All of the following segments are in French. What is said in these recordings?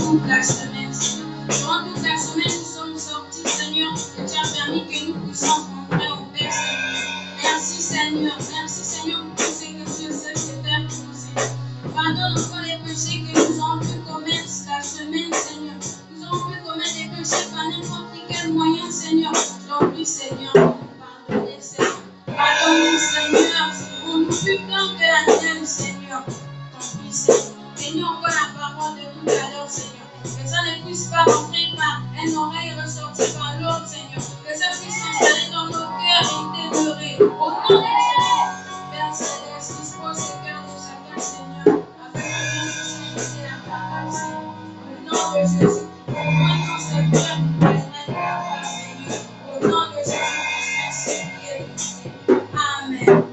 toute la semaine, Seigneur. Durant toute la semaine, nous sommes sortis, Seigneur, et tu as permis que nous puissions rentrer au Père, Seigneur. Merci, Seigneur. Merci, Seigneur, pour tout ce que tu sais faire pour nous, Seigneur. Pardonne encore les péchés que nous avons pu commettre la semaine, Seigneur. Nous avons pu commettre des péchés par n'importe quel moyen, Seigneur. Donc, oui, Seigneur, pardonnez, Seigneur. Pardonne-nous, Seigneur, pour nous plus blancs que la neige, Seigneur. Donc, oui, Seigneur. Bénis encore la parole de tout à l'heure, Seigneur. Que ça ne puisse pas rentrer par une oreille et ressortir par l'autre, Seigneur. Que ça puisse s'installer dans nos cœurs et demeurer. Au nom de Jésus, Père Céleste, dispose le cœur de chacun, Seigneur, afin que nous puissions écouter la parole, Seigneur. Au nom de Jésus, moi dans ce cœur, nous permettre la parole, Seigneur. Au nom de Jésus, merci, Amen.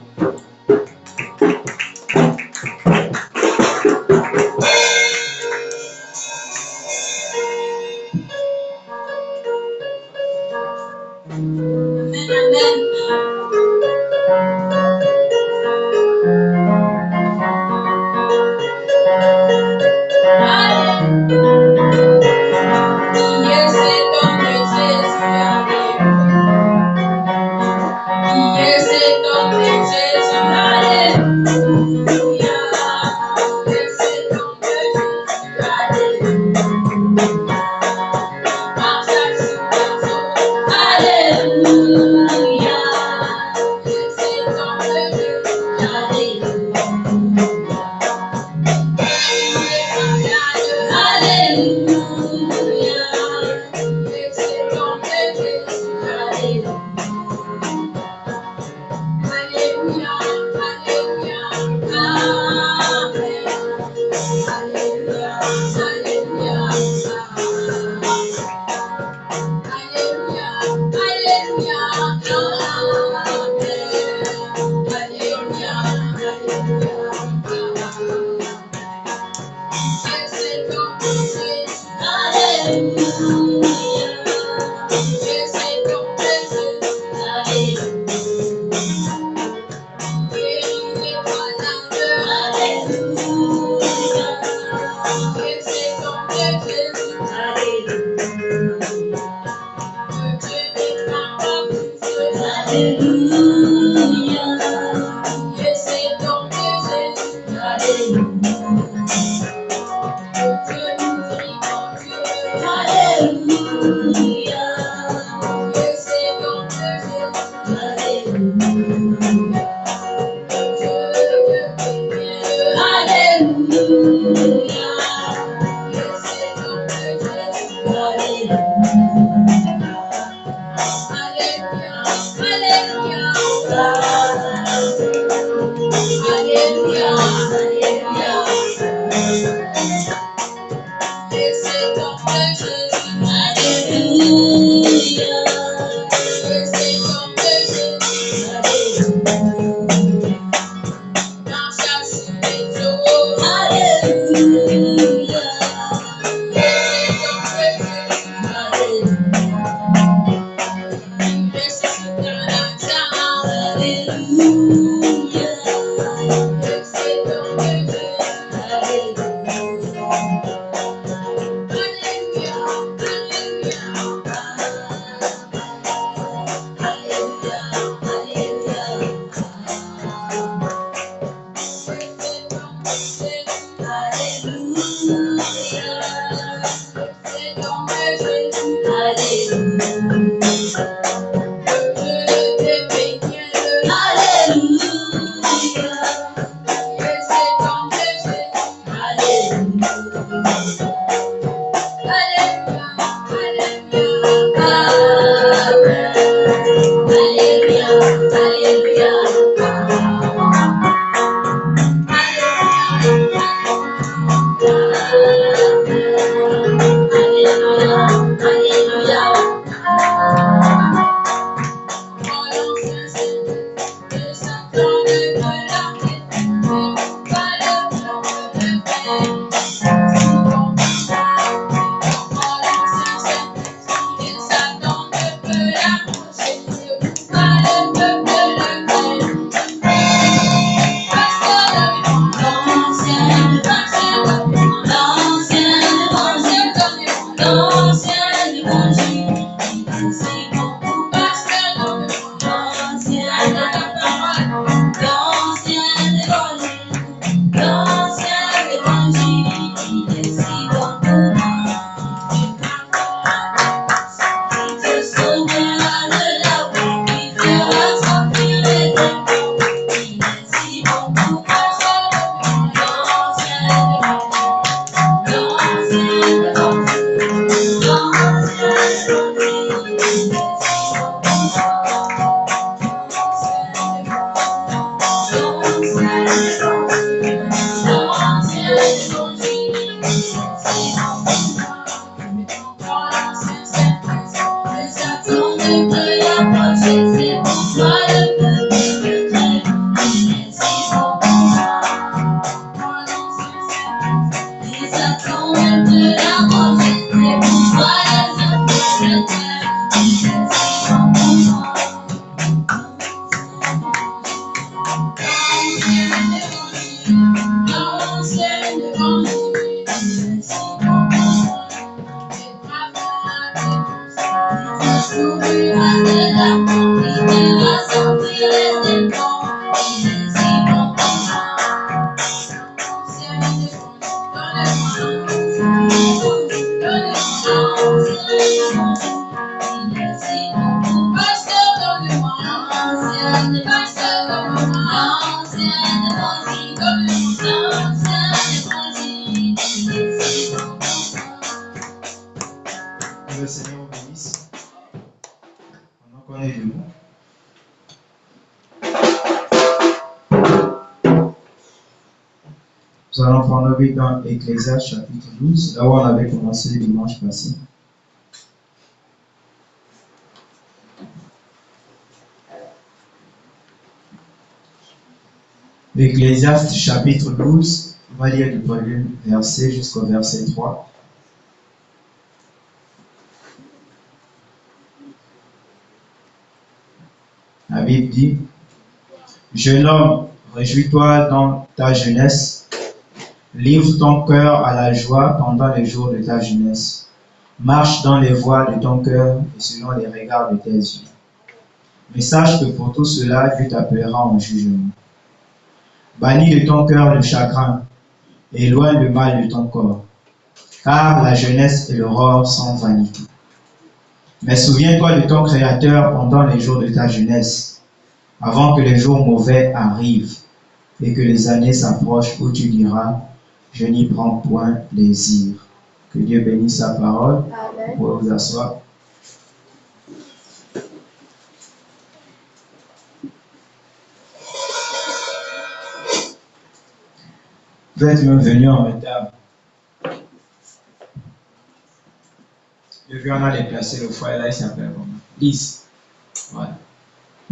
mieux que l'approcher, c'est pour toi le peuple de crève. Les six sont pour toi. Et ça tombe mieux que l'approcher, c'est pour toi le peuple de crève. Les six sont pour toi. Que le Seigneur vous bénisse. Pendant qu'on est debout. Nous allons prendre notre Bible dans Ecclésiaste chapitre 12, là où on avait commencé le dimanche passé. Ecclésiaste chapitre 12, on va lire du premier verset jusqu'au verset 3. La Bible dit: Jeune homme, réjouis-toi dans ta jeunesse, livre ton cœur à la joie pendant les jours de ta jeunesse. Marche dans les voies de ton cœur et selon les regards de tes yeux. Mais sache que pour tout cela, Dieu t'appellera en jugement. Bannis de ton cœur le chagrin et éloigne le mal de ton corps, car la jeunesse et l'aurore sont vanité. Mais souviens-toi de ton Créateur pendant les jours de ta jeunesse, avant que les jours mauvais arrivent et que les années s'approchent où tu diras: je n'y prends point plaisir. Que Dieu bénisse sa parole. Amen. Vous pouvez vous asseoir. Vous êtes même venu en retard. Le vieux, on a déplacé le foyer là, il s'appelle comment? 10. Voilà.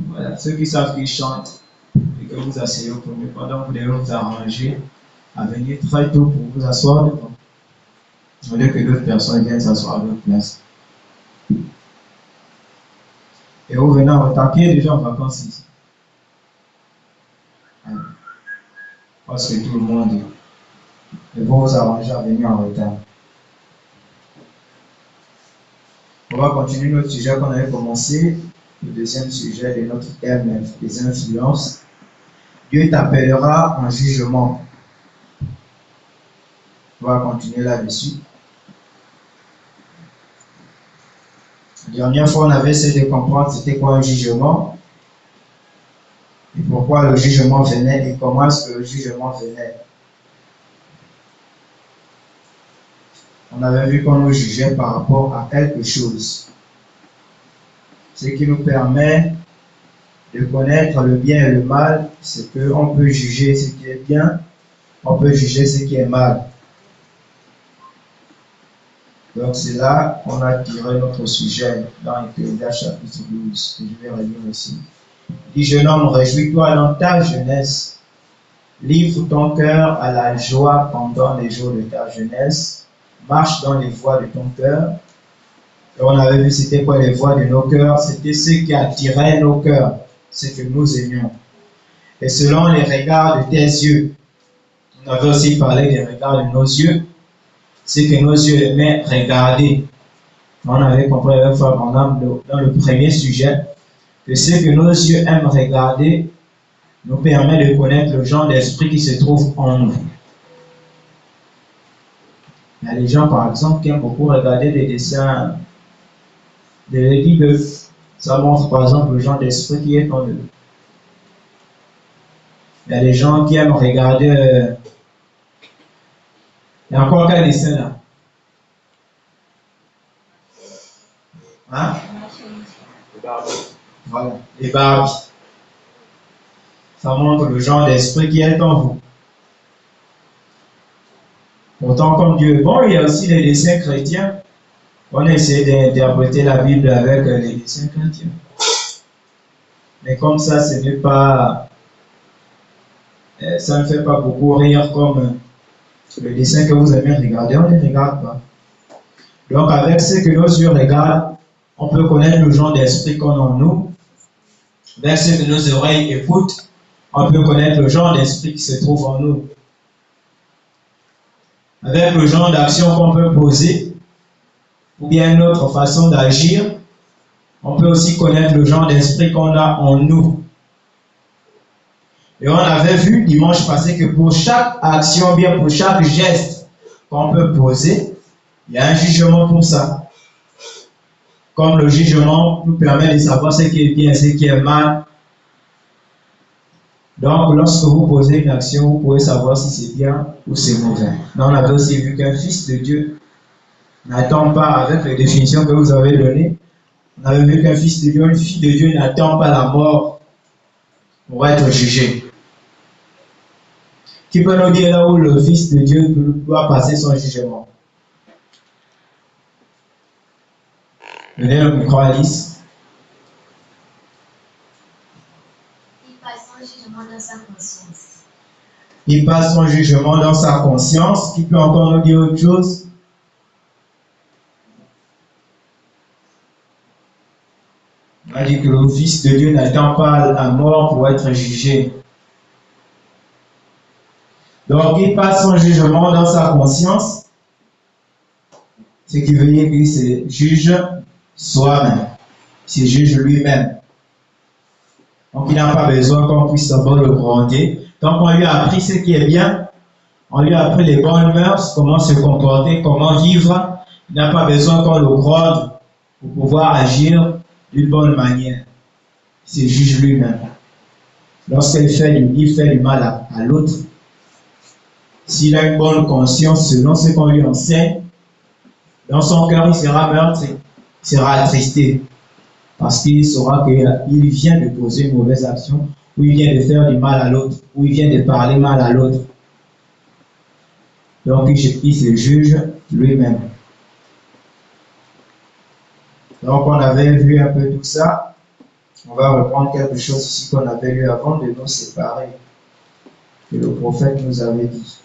Voilà. Ceux qui savent qu'ils chantent et que vous asseyez au premier, pendant que vous devez vous arranger à venir très tôt pour vous asseoir devant. Au lieu que d'autres personnes viennent s'asseoir à votre place. Et vous venez en retard, qui est déjà en vacances ici? Parce que tout le monde est bon, vous arranger à venir en retard. On va continuer notre sujet qu'on avait commencé, le deuxième sujet de notre thème des influences. Dieu t'appellera en jugement. On va continuer là-dessus. La dernière fois, on avait essayé de comprendre c'était quoi un jugement et pourquoi le jugement venait et comment est-ce que le jugement venait. On avait vu qu'on nous jugeait par rapport à quelque chose. Ce qui nous permet de connaître le bien et le mal, c'est qu'on peut juger ce qui est bien, on peut juger ce qui est mal. Donc c'est là qu'on a tiré notre sujet dans Ecclésiaste chapitre 12, que je vais relire aussi. Il dit: jeune homme, réjouis-toi dans ta jeunesse, livre ton cœur à la joie pendant les jours de ta jeunesse. Marche dans les voies de ton cœur. Et on avait vu c'était quoi les voies de nos cœurs? C'était ce qui attirait nos cœurs, ce que nous aimions. Et selon les regards de tes yeux, on avait aussi parlé des regards de nos yeux, ce que nos yeux aimaient regarder. On avait compris avec foi pendant dans le premier sujet que ce que nos yeux aiment regarder nous permet de connaître le genre d'esprit qui se trouve en nous. Il y a des gens, par exemple, qui aiment beaucoup regarder des dessins de Lady Bœuf. Ça montre, par exemple, le genre d'esprit qui est en eux. Il y a des gens qui aiment regarder... Il y a encore quel dessin là? Hein? Voilà, les Barbies. Ça montre le genre d'esprit qui est en vous. Pourtant, comme Dieu est bon, il y a aussi les dessins chrétiens On essaie d'interpréter la Bible avec les dessins chrétiens. Mais comme ça, ce n'est pas, ça ne fait pas beaucoup rire comme le dessin que vous aimez regarder, on ne les regarde pas. Donc avec ce que nos yeux regardent, on peut connaître le genre d'esprit qu'on a en nous. Avec ce que nos oreilles écoutent, on peut connaître le genre d'esprit qui se trouve en nous. Avec le genre d'action qu'on peut poser, ou bien notre façon d'agir, on peut aussi connaître le genre d'esprit qu'on a en nous. Et on avait vu dimanche passé que pour chaque action, bien pour chaque geste qu'on peut poser, il y a un jugement pour ça. Comme le jugement nous permet de savoir ce qui est bien et ce qui est mal. Donc, lorsque vous posez une action, vous pouvez savoir si c'est bien ou c'est mauvais. Mais on avait aussi vu qu'un fils de Dieu n'attend pas, avec les définitions que vous avez données, on avait vu qu'un fils de Dieu, une fille de Dieu n'attend pas la mort pour être jugé. Qui peut nous dire là où le fils de Dieu doit passer son jugement? Donnez le micro à Alice. Il passe son jugement dans sa conscience. Il passe son jugement dans sa conscience. Qui peut encore nous dire autre chose? On a dit que le Fils de Dieu n'attend pas la mort pour être jugé. Donc, il passe son jugement dans sa conscience, ce qui veut dire qu'il se juge soi-même, il se juge lui-même. Donc, il n'a pas besoin qu'on puisse d'abord le gronder. Donc, on lui a appris ce qui est bien, on lui a appris les bonnes mœurs, comment se comporter, comment vivre. Il n'a pas besoin qu'on le gronde pour pouvoir agir d'une bonne manière. Il se juge lui-même. Lorsqu'il fait du mal à l'autre, s'il a une bonne conscience selon ce qu'on lui enseigne, dans son cœur, il sera meurtri, il sera attristé. Parce qu'il saura qu'il vient de poser une mauvaise action, ou il vient de faire du mal à l'autre, ou il vient de parler mal à l'autre. Donc il se juge lui-même. Donc on avait vu un peu tout ça. On va reprendre quelque chose ici qu'on avait lu avant de nous séparer, que le prophète nous avait dit.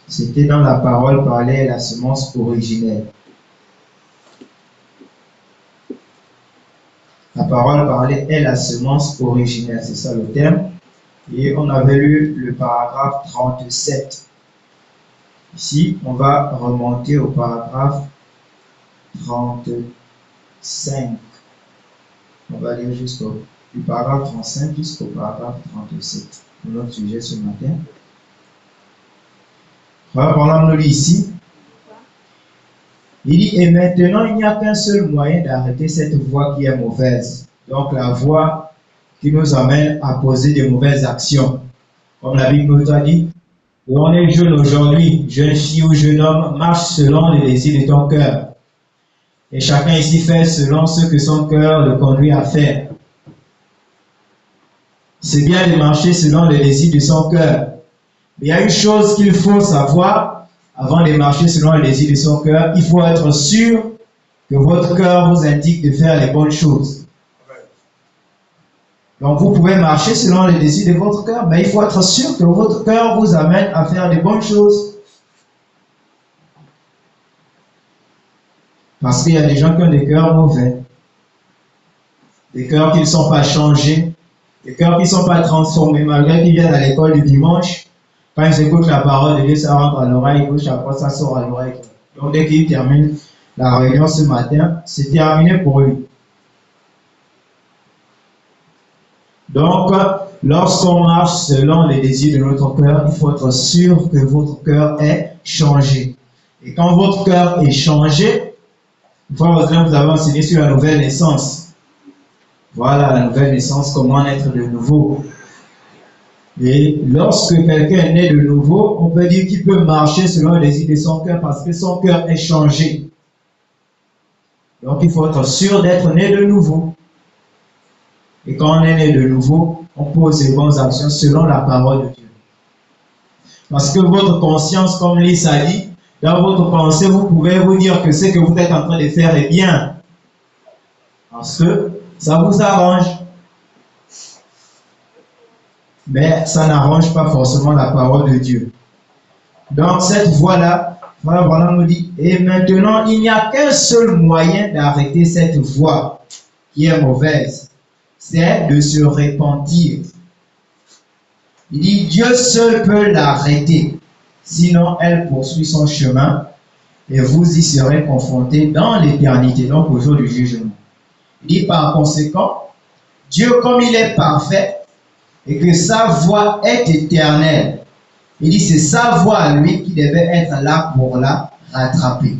C'était dans la parole parlait la semence originelle. La parole parlait est la semence originelle, c'est ça le terme. Et on avait lu le paragraphe 37. Ici, on va remonter au paragraphe 35. On va lire du paragraphe 35 jusqu'au paragraphe 37. Pour notre sujet ce matin. Voilà, nous lit ici. Il dit, et maintenant, il n'y a qu'un seul moyen d'arrêter cette voie qui est mauvaise. Donc, la voie qui nous amène à poser de mauvaises actions. Comme la Bible nous a dit, on est jeune aujourd'hui, jeune fille ou jeune homme, marche selon les désirs de ton cœur. Et chacun ici fait selon ce que son cœur le conduit à faire. C'est bien de marcher selon les désirs de son cœur. Mais il y a une chose qu'il faut savoir avant de marcher selon les désirs de son cœur. Il faut être sûr que votre cœur vous indique de faire les bonnes choses. Donc vous pouvez marcher selon les désirs de votre cœur, mais il faut être sûr que votre cœur vous amène à faire les bonnes choses. Parce qu'il y a des gens qui ont des cœurs mauvais, des cœurs qui ne sont pas changés, des cœurs qui ne sont pas transformés, malgré qu'ils viennent à l'école du dimanche. Quand ils écoutent la parole de Dieu, ça rentre à l'oreille gauche, après ça sort à l'oreille. Donc dès qu'ils terminent la réunion ce matin, c'est terminé pour eux. Donc, lorsqu'on marche selon les désirs de notre cœur, il faut être sûr que votre cœur est changé. Et quand votre cœur est changé, une fois vous avez enseigné sur la nouvelle naissance. Voilà la nouvelle naissance, comment naître de nouveau. Et lorsque quelqu'un est né de nouveau, on peut dire qu'il peut marcher selon les désirs de son cœur parce que son cœur est changé. Donc il faut être sûr d'être né de nouveau. Et quand on est né de nouveau, on pose les bonnes actions selon la parole de Dieu. Parce que votre conscience, comme Lise a dit, Dans votre pensée, vous pouvez vous dire que ce que vous êtes en train de faire est bien. Parce que ça vous arrange. Mais ça n'arrange pas forcément la parole de Dieu. Donc cette voie-là, Frère Branham nous dit, et maintenant, il n'y a qu'un seul moyen d'arrêter cette voie qui est mauvaise. C'est de se repentir. Il dit, Dieu seul peut l'arrêter. Sinon, elle poursuit son chemin et vous y serez confrontés dans l'éternité, donc au jour du jugement. Il dit, par conséquent, Dieu, comme il est parfait et que sa voie est éternelle, il dit, c'est sa voie à lui qui devait être là pour la rattraper.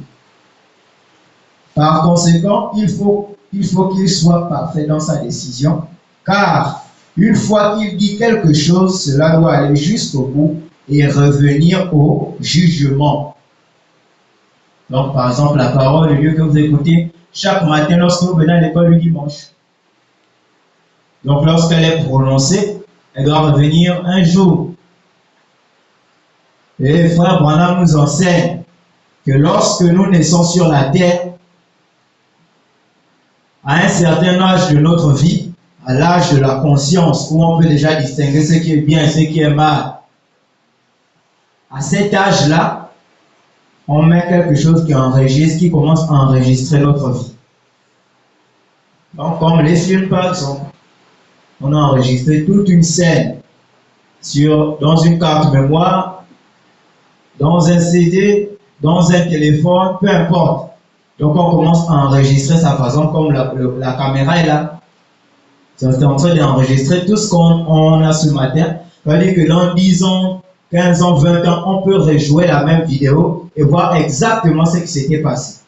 Par conséquent, il faut qu'il soit parfait dans sa décision, car une fois qu'il dit quelque chose, cela doit aller jusqu'au bout et revenir au jugement. Donc, par exemple, la parole de Dieu que vous écoutez chaque matin lorsque vous venez à l'école le dimanche. Donc, lorsqu'elle est prononcée, elle doit revenir un jour. Et Frère Branham nous enseigne que lorsque nous naissons sur la terre, à un certain âge de notre vie, à l'âge de la conscience, où on peut déjà distinguer ce qui est bien et ce qui est mal, à cet âge-là, on met quelque chose qui enregistre, qui commence à enregistrer notre vie. Donc, comme les films, par exemple, on a enregistré toute une scène dans une carte mémoire, dans un CD, dans un téléphone, peu importe. Donc, on commence à enregistrer sa façon, comme la caméra est là. C'est en train d'enregistrer tout ce qu'on a ce matin. Ça veut dire que dans 10 ans, 15 ans, 20 ans, on peut rejouer la même vidéo et voir exactement ce qui s'était passé.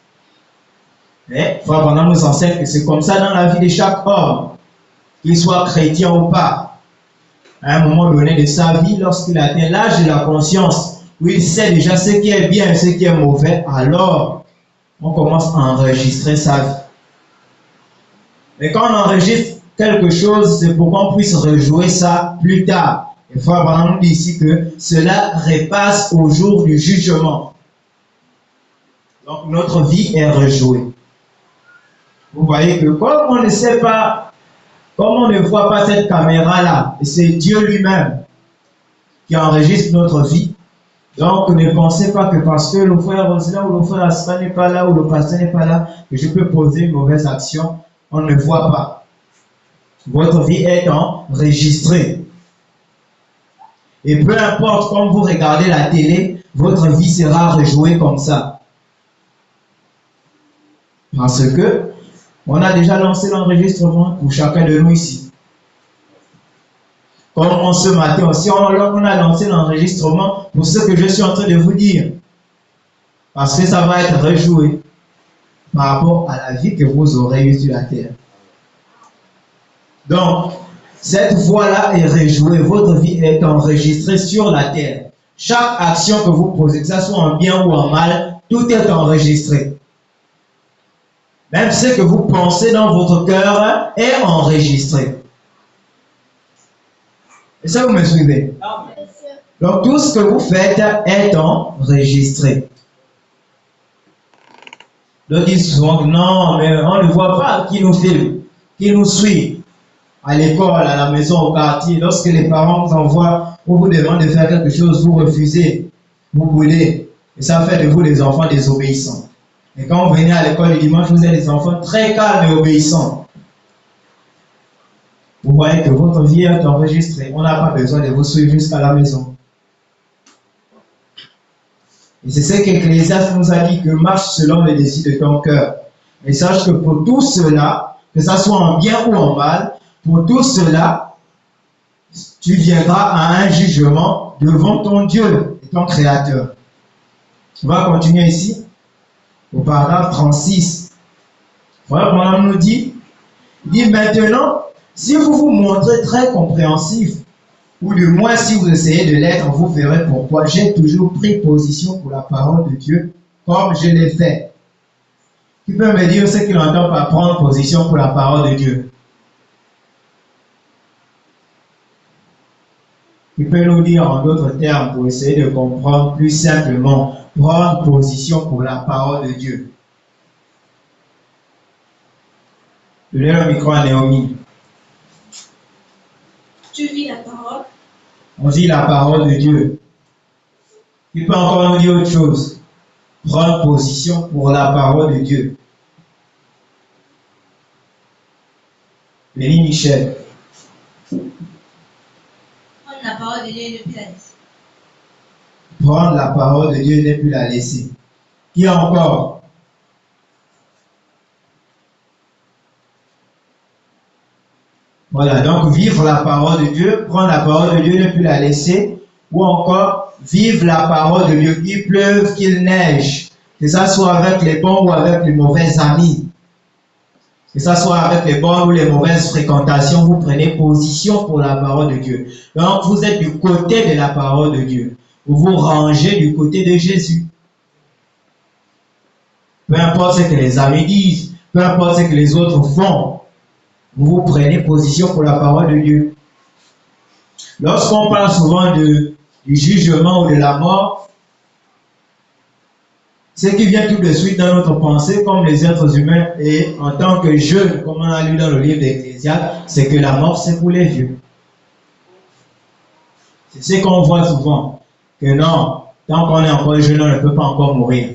Mais Frère Branham nous enseigne que c'est comme ça dans la vie de chaque homme, qu'il soit chrétien ou pas. À un moment donné de sa vie, lorsqu'il atteint l'âge de la conscience, où il sait déjà ce qui est bien et ce qui est mauvais, alors on commence à enregistrer sa vie. Mais quand on enregistre quelque chose, c'est pour qu'on puisse rejouer ça plus tard. Et Frère Branham nous dit ici que cela repasse au jour du jugement. Donc notre vie est rejouée. Vous voyez que comme on ne sait pas, comme on ne voit pas cette caméra-là, et c'est Dieu lui-même qui enregistre notre vie, donc ne pensez pas que parce que le frère Rosela ou le frère Aspa n'est pas là ou le pasteur n'est pas là, que je peux poser une mauvaise action. On ne voit pas. Votre vie est enregistrée. Et peu importe quand vous regardez la télé, votre vie sera rejouée comme ça. Parce que on a déjà lancé l'enregistrement pour chacun de nous ici. Comme ce matin aussi, on a lancé l'enregistrement pour ce que je suis en train de vous dire. Parce que ça va être rejoué par rapport à la vie que vous aurez eue sur la terre. Donc, cette voie-là est rejouée. Votre vie est enregistrée sur la terre. Chaque action que vous posez, que ce soit en bien ou en mal, tout est enregistré. Même ce que vous pensez dans votre cœur est enregistré. Et ça, vous me suivez? Donc, tout ce que vous faites est enregistré. Donc, ils disent souvent, non, mais on ne voit pas qui nous filme, qui nous suit. À l'école, à la maison, au quartier, lorsque les parents vous envoient ou vous demandent de faire quelque chose, vous refusez, vous voulez. Et ça fait de vous des enfants désobéissants. Et quand vous venez à l'école le dimanche, vous êtes des enfants très calmes et obéissants. Vous voyez que votre vie est enregistrée. On n'a pas besoin de vous suivre jusqu'à la maison. Et c'est ce qu'Ecclésiaste nous a dit, que marche selon les désirs de ton cœur. Mais sache que pour tout cela, que ça soit en bien ou en mal, pour tout cela, tu viendras à un jugement devant ton Dieu et ton Créateur. On va continuer ici, au paragraphe 36. Frère Branham nous dit, maintenant, si vous vous montrez très compréhensif, ou du moins si vous essayez de l'être, vous verrez pourquoi j'ai toujours pris position pour la parole de Dieu, comme je l'ai fait. Qui peut me dire ce qu'il entend par prendre position pour la parole de Dieu? Il peut nous dire en d'autres termes pour essayer de comprendre plus simplement, prendre position pour la parole de Dieu. Donnez le micro à Naomi. Tu vis la parole. On dit la parole de Dieu. Il peut encore nous dire autre chose. Prendre position pour la parole de Dieu. Béni Michel. Prendre la parole de Dieu et ne plus la laisser. Prendre la parole de Dieu et ne plus la laisser. Qui encore? Voilà, donc vivre la parole de Dieu, prendre la parole de Dieu et ne plus la laisser, ou encore vivre la parole de Dieu, qu'il pleuve, qu'il neige, que ça soit avec les bons ou avec les mauvais amis, que ça soit avec les bonnes ou les mauvaises fréquentations, vous prenez position pour la parole de Dieu. Donc vous êtes du côté de la parole de Dieu, vous vous rangez du côté de Jésus. Peu importe ce que les amis disent, peu importe ce que les autres font, vous prenez position pour la parole de Dieu. Lorsqu'on parle souvent du jugement ou de la mort, ce qui vient tout de suite dans notre pensée, comme les êtres humains, et en tant que jeunes, comme on a lu dans le livre d'Ecclésiaste, c'est que la mort, c'est pour les vieux. C'est ce qu'on voit souvent, que non, tant qu'on est encore jeune, on ne peut pas encore mourir.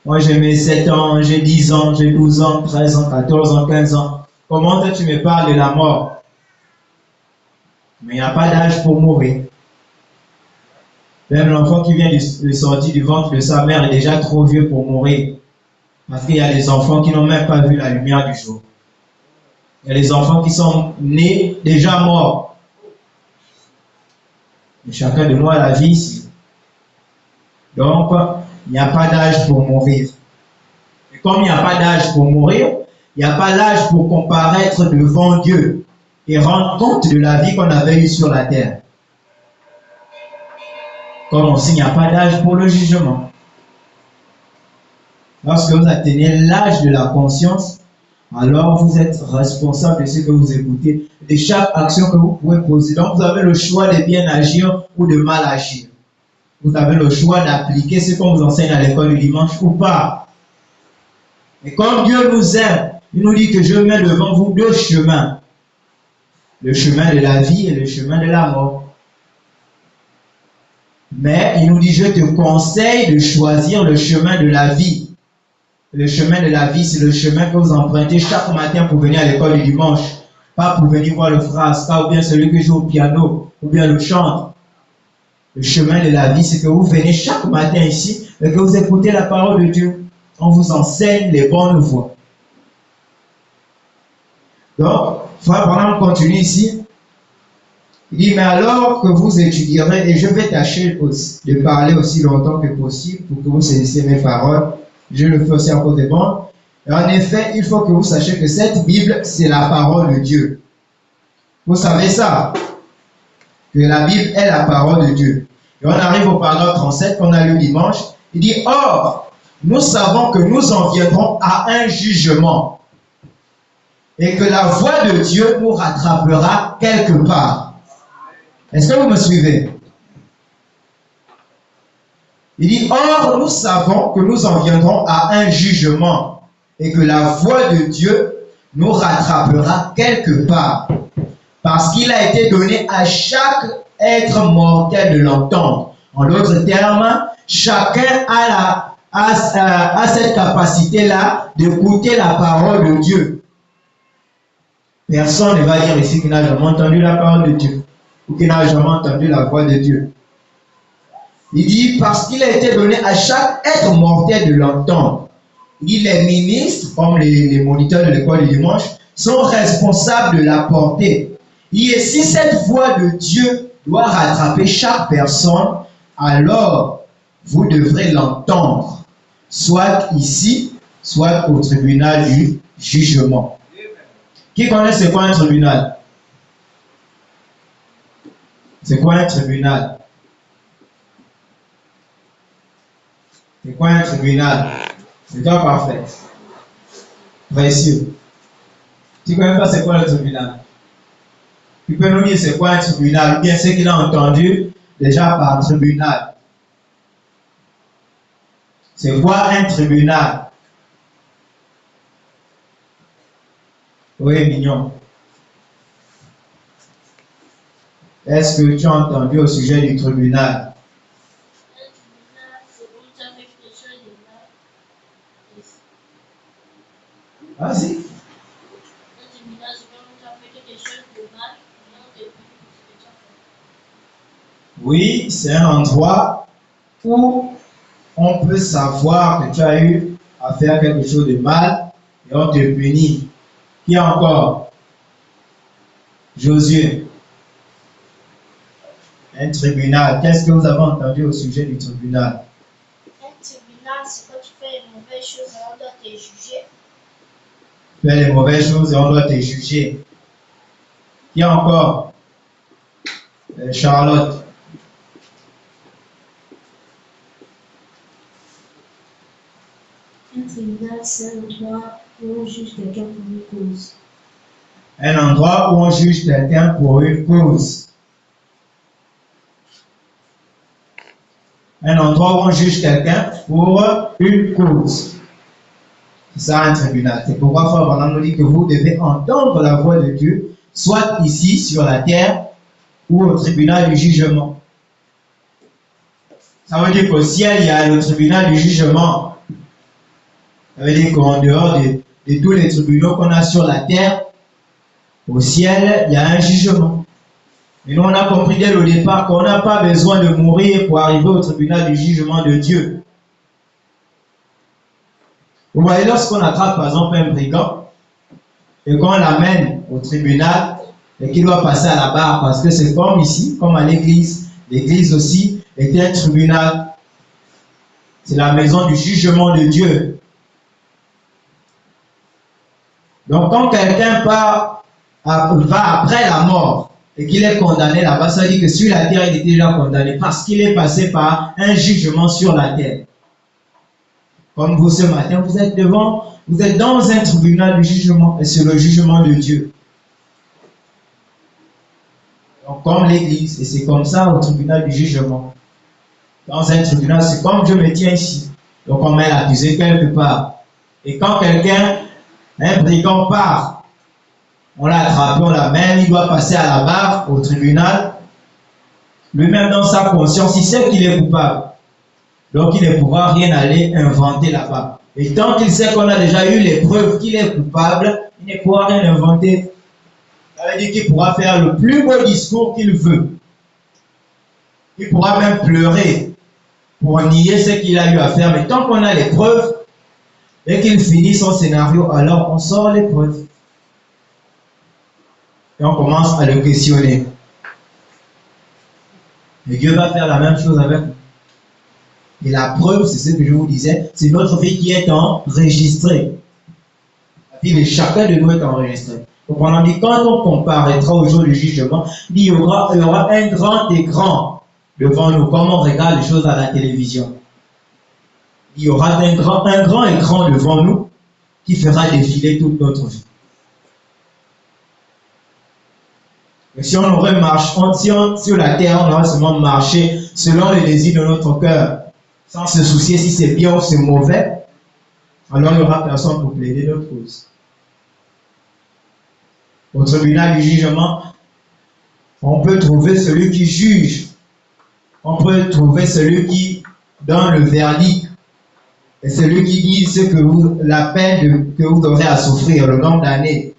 Moi, j'ai mes 7 ans, j'ai 10 ans, j'ai 12 ans, 13 ans, 14 ans, 15 ans. Comment tu me parles de la mort? Mais il n'y a pas d'âge pour mourir. Même l'enfant qui vient de sortir du ventre de sa mère est déjà trop vieux pour mourir. Parce qu'il y a des enfants qui n'ont même pas vu la lumière du jour. Il y a des enfants qui sont nés déjà morts. Et chacun de nous a la vie ici. Donc, il n'y a pas d'âge pour mourir. Et comme il n'y a pas d'âge pour mourir, il n'y a pas l'âge pour comparaître devant Dieu et rendre compte de la vie qu'on avait eue sur la terre. Comme aussi, il n'y a pas d'âge pour le jugement. Lorsque vous atteignez l'âge de la conscience, alors vous êtes responsable de ce que vous écoutez, de chaque action que vous pouvez poser. Donc vous avez le choix de bien agir ou de mal agir. Vous avez le choix d'appliquer ce qu'on vous enseigne à l'école du dimanche ou pas. Et comme Dieu nous aime, il nous dit que je mets devant vous 2 chemins. Le chemin de la vie et le chemin de la mort. Mais il nous dit, je te conseille de choisir le chemin de la vie. Le chemin de la vie, c'est le chemin que vous empruntez chaque matin pour venir à l'école du dimanche. Pas pour venir voir le frère Aska ou bien celui qui joue au piano ou bien le chante. Le chemin de la vie, c'est que vous venez chaque matin ici et que vous écoutez la parole de Dieu. On vous enseigne les bonnes voies. Donc, Frère Branham continue ici. Il dit, mais alors que vous étudierez, et je vais tâcher de parler aussi longtemps que possible pour que vous saisissiez mes paroles, je le fais aussi à cause des bonnes. En effet, il faut que vous sachiez que cette Bible, c'est la parole de Dieu. Vous savez ça? Que la Bible est la parole de Dieu. Et on arrive au paragraphe 37 qu'on a lu dimanche. Il dit, or, nous savons que nous en viendrons à un jugement. Et que la voix de Dieu nous rattrapera quelque part. Est-ce que vous me suivez? Il dit, or nous savons que nous en viendrons à un jugement et que la voix de Dieu nous rattrapera quelque part. Parce qu'il a été donné à chaque être mortel de l'entendre. En d'autres termes, chacun a cette capacité-là d'écouter la parole de Dieu. Personne ne va dire ici qu'il n'a jamais entendu la parole de Dieu ou qu'il n'a jamais entendu la voix de Dieu. Il dit parce qu'il a été donné à chaque être mortel de l'entendre. Il dit les ministres, comme les moniteurs de l'école du dimanche, sont responsables de la porter. Il dit si cette voix de Dieu doit rattraper chaque personne, alors vous devrez l'entendre, soit ici, soit au tribunal du jugement. Qui connaît c'est quoi un tribunal? C'est quoi un tribunal? C'est quoi un tribunal? C'est toi parfait. Précieux. Tu ne connais pas c'est quoi le tribunal? Tu peux nous dire c'est quoi un tribunal, ou bien ce qu'il a entendu déjà par tribunal. C'est quoi un tribunal? Oui, mignon. Est-ce que tu as entendu au sujet du tribunal? Un tribunal, c'est quand tu as fait quelque chose de mal. Vas-y. Un tribunal, c'est quand tu as fait quelque chose de mal, et on te punit pour ce que tu as fait. Oui, c'est un endroit où on peut savoir que tu as eu à faire quelque chose de mal et on te punit. Qui encore? Josué. Un tribunal. Qu'est-ce que vous avez entendu au sujet du tribunal? Un tribunal, c'est quand tu fais une mauvaise chose et on doit te juger. Tu fais les mauvaises choses et on doit te juger. Qui encore? Charlotte. Un tribunal, c'est un endroit où on juge quelqu'un pour une cause. Un endroit où on juge quelqu'un pour une cause. Un endroit où on juge quelqu'un pour une cause. C'est ça un tribunal. C'est pourquoi Frère Branham nous dit que vous devez entendre la voix de Dieu, soit ici sur la terre ou au tribunal du jugement. Ça veut dire qu'au ciel, il y a le tribunal du jugement. Ça veut dire qu'en dehors de tous les tribunaux qu'on a sur la terre, au ciel, il y a un jugement. Et nous, on a compris dès le départ qu'on n'a pas besoin de mourir pour arriver au tribunal du jugement de Dieu. Vous voyez, lorsqu'on attrape par exemple un brigand et qu'on l'amène au tribunal et qu'il doit passer à la barre, parce que c'est comme ici, comme à l'église, l'église aussi était un tribunal. C'est la maison du jugement de Dieu. Donc quand quelqu'un va après la mort et qu'il est condamné là-bas, ça dit que sur la terre, il était déjà condamné parce qu'il est passé par un jugement sur la terre. Comme vous ce matin, vous êtes dans un tribunal du jugement et c'est le jugement de Dieu. Donc comme l'église, et c'est comme ça au tribunal du jugement. Dans un tribunal, c'est comme je me tiens ici. Donc on met l'accusé quelque part. Et quand quelqu'un, un brigand part, on l'a attrapé, on l'amène, il doit passer à la barre au tribunal. Lui-même dans sa conscience, il sait qu'il est coupable. Donc il ne pourra rien aller inventer là-bas. Et tant qu'il sait qu'on a déjà eu les preuves qu'il est coupable, il ne pourra rien inventer. Ça veut dire qu'il pourra faire le plus beau discours qu'il veut. Il pourra même pleurer pour nier ce qu'il a eu à faire. Mais tant qu'on a les preuves et qu'il finit son scénario, alors on sort les preuves. Et on commence à le questionner. Et Dieu va faire la même chose avec nous. Et la preuve, c'est ce que je vous disais, c'est notre vie qui est enregistrée. La vie de chacun de nous est enregistrée. Donc on a dit, quand on comparaîtra au jour du jugement, il y aura un grand écran devant nous, comme on regarde les choses à la télévision. Il y aura un grand écran devant nous qui fera défiler toute notre vie. Et si on aurait marché, sur la terre, on aurait seulement marché selon les désirs de notre cœur, sans se soucier si c'est bien ou c'est mauvais, alors il n'y aura personne pour plaider notre cause. Au tribunal du jugement, on peut trouver celui qui juge, on peut trouver celui qui donne le verdict, et celui qui dit ce que la peine que vous aurez à souffrir, le nombre d'années,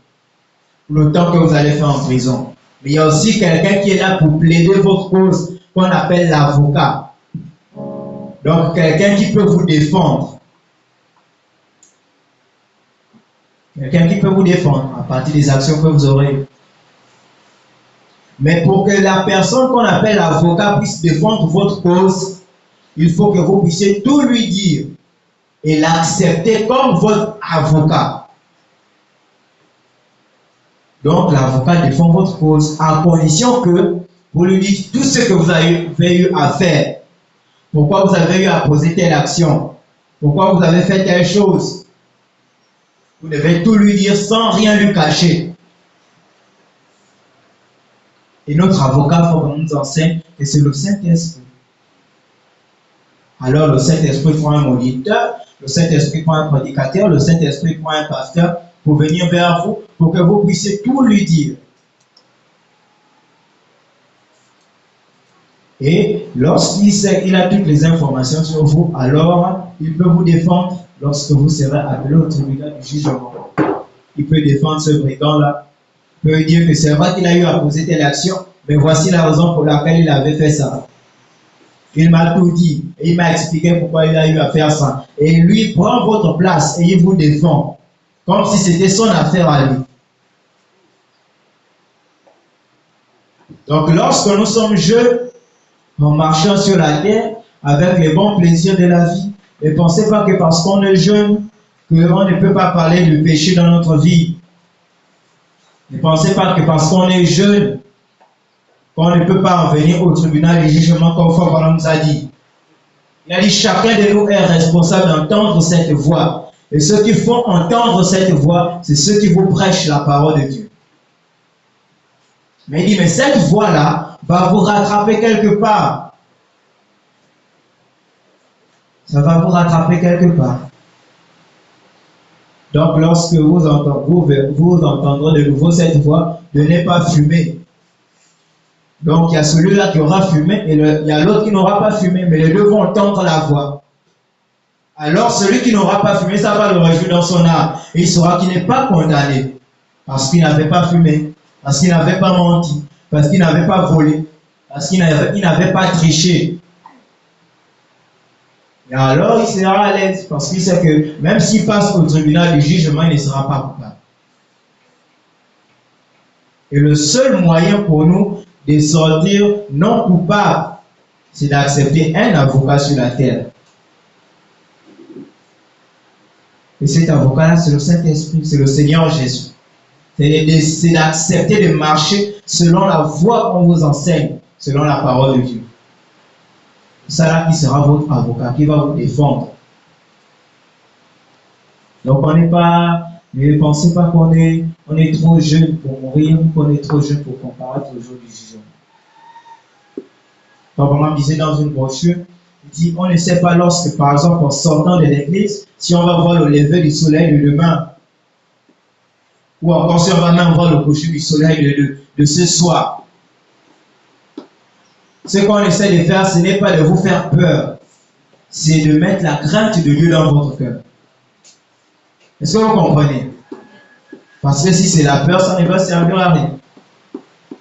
le temps que vous allez faire en prison. Mais il y a aussi quelqu'un qui est là pour plaider votre cause, qu'on appelle l'avocat. Donc, quelqu'un qui peut vous défendre. Quelqu'un qui peut vous défendre à partir des actions que vous aurez. Mais pour que la personne qu'on appelle avocat puisse défendre votre cause, il faut que vous puissiez tout lui dire et l'accepter comme votre avocat. Donc, l'avocat défend votre cause à condition que vous lui dites tout ce que vous avez eu à faire. Pourquoi vous avez eu à poser telle action? Pourquoi vous avez fait telle chose? Vous devez tout lui dire sans rien lui cacher. Et notre avocat nous enseigne que c'est le Saint-Esprit. Alors le Saint-Esprit prend un moniteur, le Saint-Esprit prend un prédicateur, le Saint-Esprit prend un pasteur pour venir vers vous, pour que vous puissiez tout lui dire. Et lorsqu'il sait qu'il a toutes les informations sur vous, alors il peut vous défendre lorsque vous serez appelé au tribunal du jugement. Il peut défendre ce brigand-là. Il peut dire que c'est vrai qu'il a eu à poser telle action, mais voici la raison pour laquelle il avait fait ça. Il m'a tout dit et il m'a expliqué pourquoi il a eu à faire ça. Et lui prend votre place et il vous défend, comme si c'était son affaire à lui. Donc lorsque nous sommes jeunes, en marchant sur la terre avec les bons plaisirs de la vie, ne pensez pas que parce qu'on est jeune, qu'on ne peut pas parler du péché dans notre vie. Ne pensez pas que parce qu'on est jeune, qu'on ne peut pas en venir au tribunal du jugement comme Fabien nous a dit. Il a dit chacun de nous est responsable d'entendre cette voix. Et ceux qui font entendre cette voix, c'est ceux qui vous prêchent la parole de Dieu. Mais il dit, mais cette voix-là va vous rattraper quelque part. Ça va vous rattraper quelque part. Donc, lorsque vous entendrez de nouveau cette voix, de ne pas fumer. Donc, il y a celui-là qui aura fumé et il y a l'autre qui n'aura pas fumé, mais les deux vont entendre la voix. Alors, celui qui n'aura pas fumé, ça va le réjouir dans son âme. Et il saura qu'il n'est pas condamné parce qu'il n'avait pas fumé, parce qu'il n'avait pas menti, parce qu'il n'avait pas volé, parce qu'il n'avait pas triché. Et alors, il sera à l'aise parce qu'il sait que même s'il passe au tribunal du jugement, il ne sera pas coupable. Et le seul moyen pour nous de sortir non coupable, c'est d'accepter un avocat sur la terre. Et cet avocat-là, c'est le Saint-Esprit, c'est le Seigneur Jésus. C'est d'accepter de marcher selon la voie qu'on vous enseigne, selon la parole de Dieu. C'est ça là qui sera votre avocat, qui va vous défendre. Donc ne pensez pas qu'on est trop jeune pour mourir, ou qu'on est trop jeune pour comparaître au jour du jugement. Comme on disait dans une brochure, il dit, on ne sait pas lorsque, par exemple, en sortant de l'église, si on va voir le lever du soleil le demain, ou encore si on va même voir le coucher du soleil de ce soir. Ce qu'on essaie de faire, ce n'est pas de vous faire peur, c'est de mettre la crainte de Dieu dans votre cœur. Est-ce que vous comprenez? Parce que si c'est la peur, ça ne va servir à rien.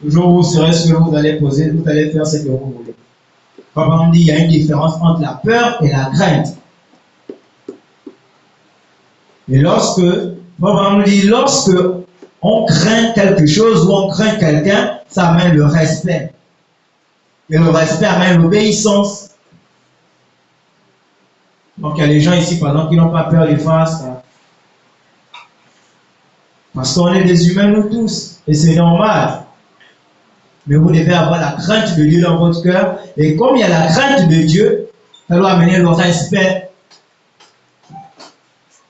Toujours vous serez seul, vous allez poser, vous allez faire ce que vous voulez. Comme on dit, il y a une différence entre la peur et la crainte. Et lorsque on craint quelque chose ou on craint quelqu'un, ça amène le respect. Et le respect amène l'obéissance. Donc il y a des gens ici, par exemple, qui n'ont pas peur des faces. Parce qu'on est des humains, nous tous. Et c'est normal. Mais vous devez avoir la crainte de Dieu dans votre cœur. Et comme il y a la crainte de Dieu, ça doit amener le respect.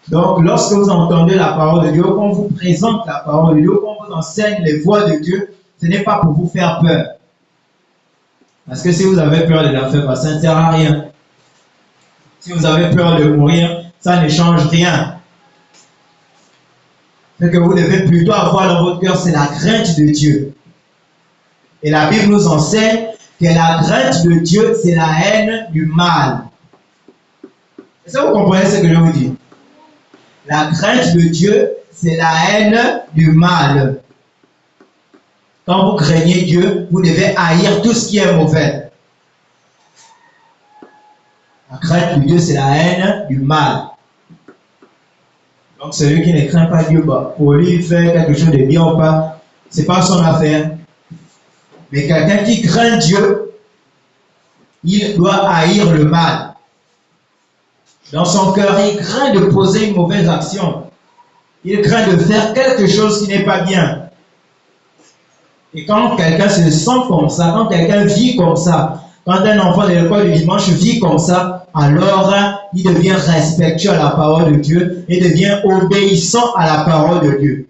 Donc, lorsque vous entendez la parole de Dieu, qu'on vous présente la parole de Dieu, qu'on vous enseigne les voies de Dieu, ce n'est pas pour vous faire peur. Parce que si vous avez peur de l'enfer, ça ne sert à rien. Si vous avez peur de mourir, ça ne change rien. Ce que vous devez plutôt avoir dans votre cœur, c'est la crainte de Dieu. Et la Bible nous enseigne que la crainte de Dieu, c'est la haine du mal. Est-ce que vous comprenez ce que je vous dis? La crainte de Dieu, c'est la haine du mal. Quand vous craignez Dieu, vous devez haïr tout ce qui est mauvais. La crainte de Dieu, c'est la haine du mal. Donc celui qui ne craint pas Dieu, pour lui faire quelque chose de bien ou pas, ce n'est pas son affaire. Mais quelqu'un qui craint Dieu, il doit haïr le mal. Dans son cœur, il craint de poser une mauvaise action. Il craint de faire quelque chose qui n'est pas bien. Et quand quelqu'un se sent comme ça, quand quelqu'un vit comme ça, quand un enfant de l'école du dimanche vit comme ça, alors il devient respectueux à la parole de Dieu et devient obéissant à la parole de Dieu.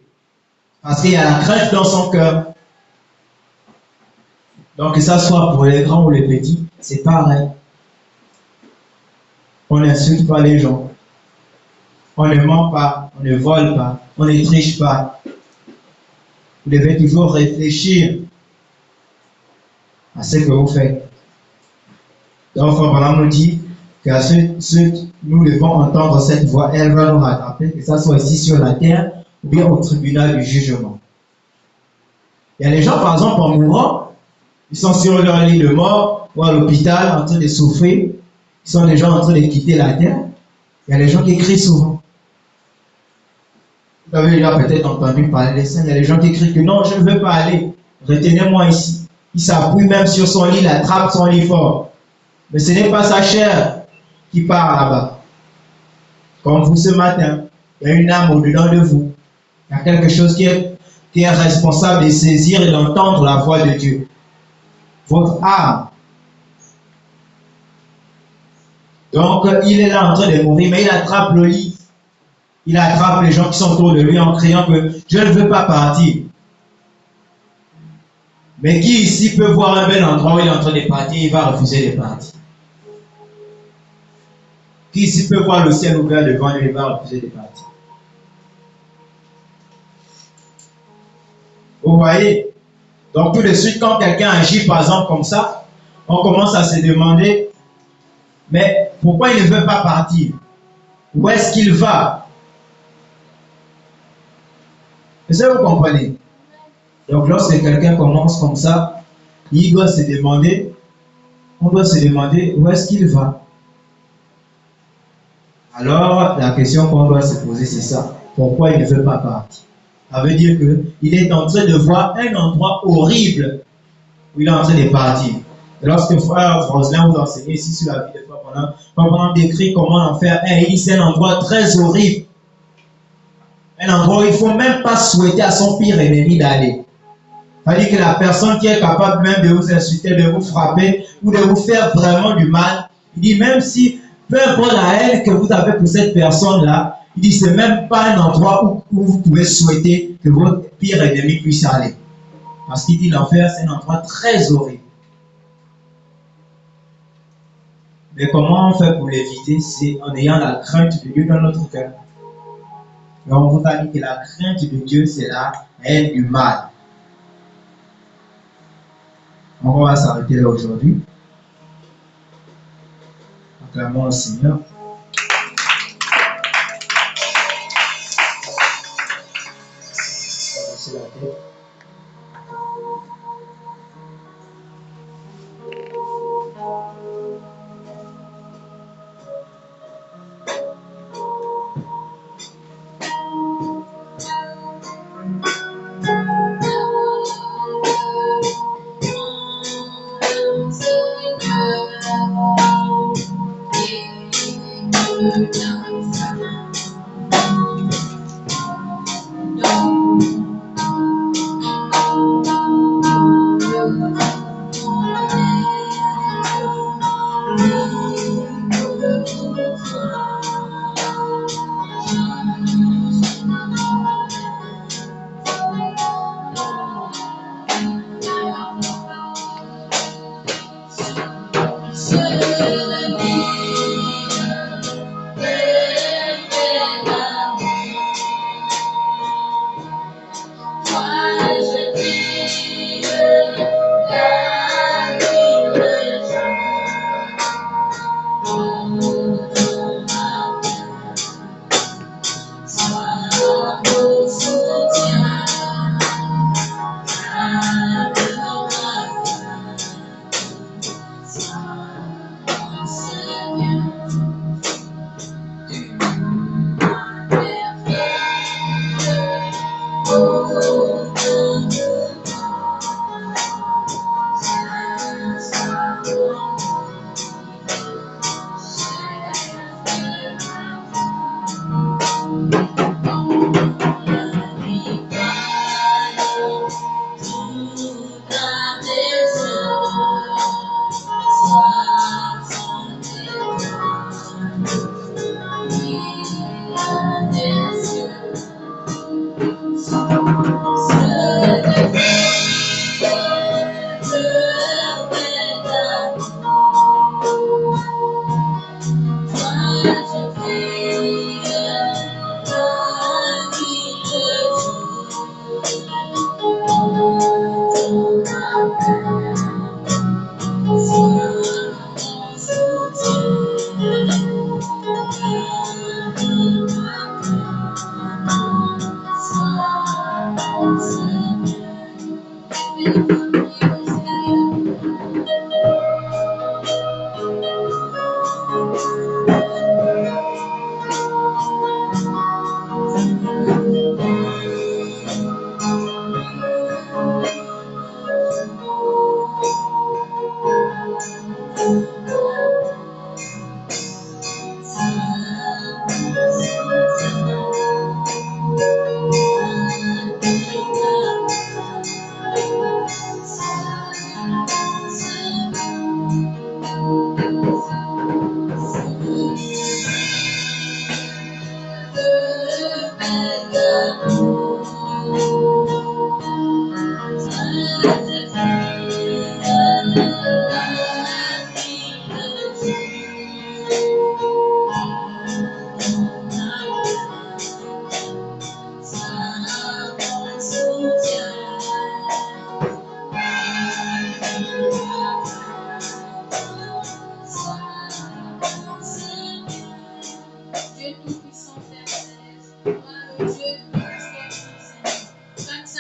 Parce qu'il y a la crainte dans son cœur. Donc, que ça soit pour les grands ou les petits, c'est pareil. On n'insulte pas les gens. On ne ment pas, on ne vole pas, on ne triche pas. Vous devez toujours réfléchir à ce que vous faites. Donc, Frère Branham nous dit que nous devons entendre cette voix, elle va nous rattraper, que ça soit ici sur la terre ou bien au tribunal du jugement. Il y a les gens, par exemple, en mourant, ils sont sur leur lit de mort ou à l'hôpital en train de souffrir. Ils sont déjà en train de quitter la terre. Il y a les gens qui crient souvent. Vous avez déjà peut-être entendu parler des saints. Il y a des gens qui crient que non, je ne veux pas aller. Retenez-moi ici. Il s'appuie même sur son lit, il attrape son lit fort. Mais ce n'est pas sa chair qui part là-bas. Comme vous ce matin, il y a une âme au-dedans de vous. Il y a quelque chose qui est responsable de saisir et d'entendre la voix de Dieu. Votre âme. Donc, il est là en train de mourir, mais il attrape le lit. Il attrape les gens qui sont autour de lui en criant que je ne veux pas partir. Mais qui ici peut voir un bel endroit où il est en train de partir, il va refuser de partir. Qui ici peut voir le ciel ouvert devant lui, il va refuser de partir. Vous voyez? Donc tout de suite, quand quelqu'un agit par exemple comme ça, on commence à se demander, mais pourquoi il ne veut pas partir? Où est-ce qu'il va? Est-ce que vous comprenez? Donc lorsque quelqu'un commence comme ça, on doit se demander où est-ce qu'il va? Alors la question qu'on doit se poser, c'est ça. Pourquoi il ne veut pas partir? Ça veut dire qu'il est en train de voir un endroit horrible où il est en train de partir. Et lorsque Frère Roselin vous enseignait ici sur la vie de Frère Branham décrit comment en faire un, il dit c'est un endroit très horrible. Un endroit où il ne faut même pas souhaiter à son pire ennemi d'aller. C'est-à-dire que la personne qui est capable même de vous insulter, de vous frapper ou de vous faire vraiment du mal, il dit même si, peu importe la haine que vous avez pour cette personne-là, il dit c'est même pas un endroit où vous pouvez souhaiter que votre pire ennemi puisse aller. Parce qu'il dit l'enfer, c'est un endroit très horrible. Mais comment on fait pour l'éviter? C'est en ayant la crainte de Dieu dans notre cœur. Et on vous a dit que la crainte de Dieu, c'est la haine du mal. Donc on va s'arrêter là aujourd'hui. Acclamons le Seigneur. Baissez la tête.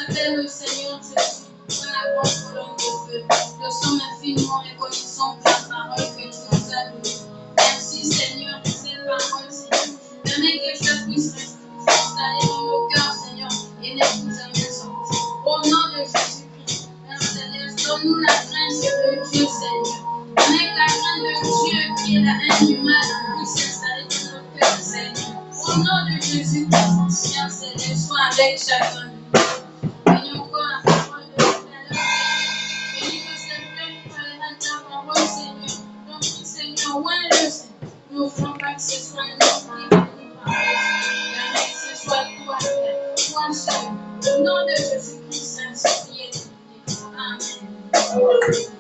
t'appelle le Seigneur Jésus, dans la grande colonne de feu. Nous sommes infiniment reconnaissants pour la parole que tu nous as donnée. Merci Seigneur pour cette parole, Seigneur. Permets que ça puisse s'installer dans nos cœurs, Seigneur, et ne nous amener sortir. Au nom de Jésus-Christ, Père Seigneur, donne-nous la crainte de Dieu, Seigneur. Permets que la crainte de Dieu, qui est la haine du mal, puisse s'installer dans nos cœurs, Seigneur. Au nom de Jésus-Christ, Père Seigneur, sois avec chacun de nous. Bénis encore la parole de tout à l'heure, Seigneur. Bénis que cette plaît pour aller dans ta parole, Seigneur. Donc, Seigneur, ouais, le Seigneur. Nous ne voulons pas que ce soit un homme qui bénit par mais que ce soit toi, Père, toi seul. Au nom de Jésus-Christ, Saint-Esprit, Amen.